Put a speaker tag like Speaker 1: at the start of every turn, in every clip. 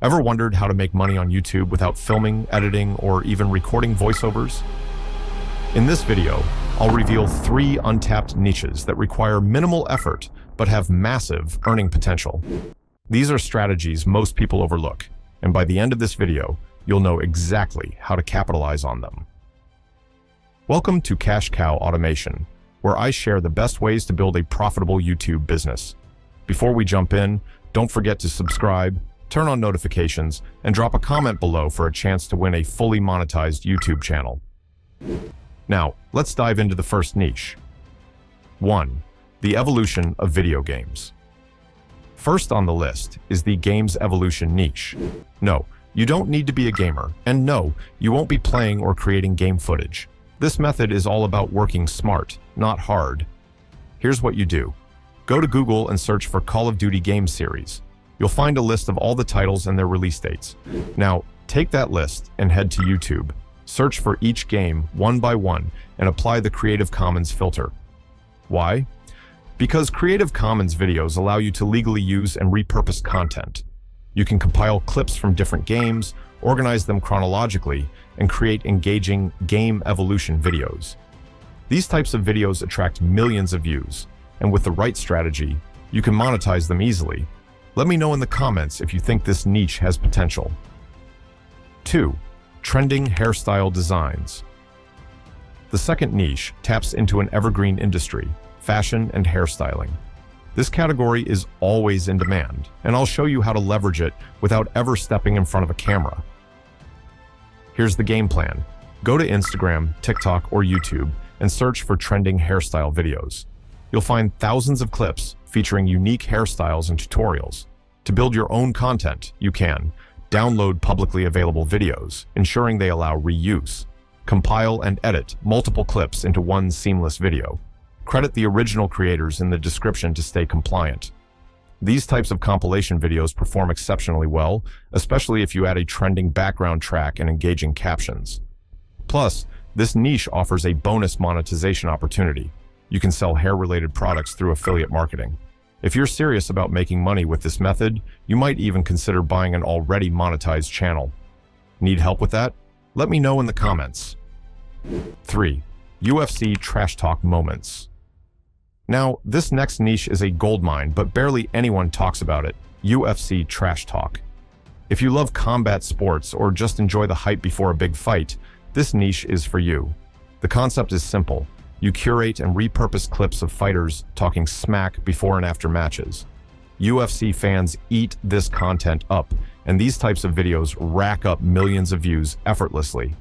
Speaker 1: Ever wondered how to make money on YouTube without filming, editing, or even recording voiceovers? In this video, I'll reveal 3 untapped niches that require minimal effort but have massive earning potential. These are strategies most people overlook, and by the end of this video, you'll know exactly how to capitalize on them. Welcome to Cash Cow Automation, where I share the best ways to build a profitable YouTube business. Before we jump in, don't forget to subscribe, turn on notifications, and drop a comment below for a chance to win a fully monetized YouTube channel. Now, let's dive into the first niche. 1. The evolution of video games. First on the list is the games evolution niche. No, you don't need to be a gamer, and no, you won't be playing or creating game footage. This method is all about working smart, not hard. Here's what you do. Go to Google and search for Call of Duty game series. You'll find a list of all the titles and their release dates. Now, take that list and head to YouTube. Search for each game one by one and apply the Creative Commons filter. Why? Because Creative Commons videos allow you to legally use and repurpose content. You can compile clips from different games, organize them chronologically, and create engaging game evolution videos. These types of videos attract millions of views, and with the right strategy, you can monetize them easily. Let me know in the comments if you think this niche has potential. 2. Trending hairstyle designs. The second niche taps into an evergreen industry, fashion and hairstyling. This category is always in demand, and I'll show you how to leverage it without ever stepping in front of a camera. Here's the game plan. Go to Instagram, TikTok, or YouTube and search for trending hairstyle videos. You'll find thousands of clips featuring unique hairstyles and tutorials. To build your own content, you can download publicly available videos, ensuring they allow reuse. Compile and edit multiple clips into one seamless video. Credit the original creators in the description to stay compliant. These types of compilation videos perform exceptionally well, especially if you add a trending background track and engaging captions. Plus, this niche offers a bonus monetization opportunity. You can sell hair-related products through affiliate marketing. If you're serious about making money with this method, you might even consider buying an already monetized channel. Need help with that? Let me know in the comments. 3. UFC trash talk moments. Now, this next niche is a goldmine, but barely anyone talks about it: UFC trash talk. If you love combat sports or just enjoy the hype before a big fight, this niche is for you. The concept is simple. You curate and repurpose clips of fighters talking smack before and after matches. UFC fans eat this content up, and these types of videos rack up millions of views effortlessly.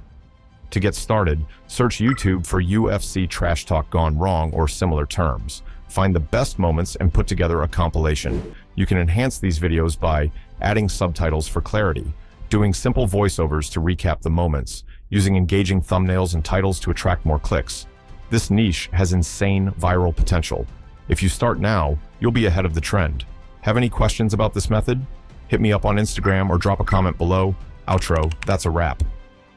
Speaker 1: To get started, search YouTube for UFC trash talk gone wrong or similar terms. Find the best moments and put together a compilation. You can enhance these videos by adding subtitles for clarity, doing simple voiceovers to recap the moments, using engaging thumbnails and titles to attract more clicks. This niche has insane viral potential. If you start now, you'll be ahead of the trend. Have any questions about this method? Hit me up on Instagram or drop a comment below. Outro, that's a wrap.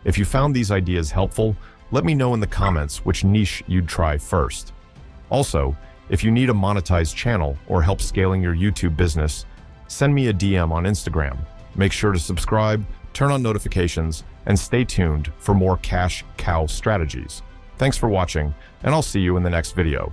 Speaker 1: If you found these ideas helpful, let me know in the comments which niche you'd try first. Also, if you need a monetized channel or help scaling your YouTube business, send me a DM on Instagram. Make sure to subscribe, turn on notifications, and stay tuned for more cash cow strategies. Thanks for watching, and I'll see you in the next video.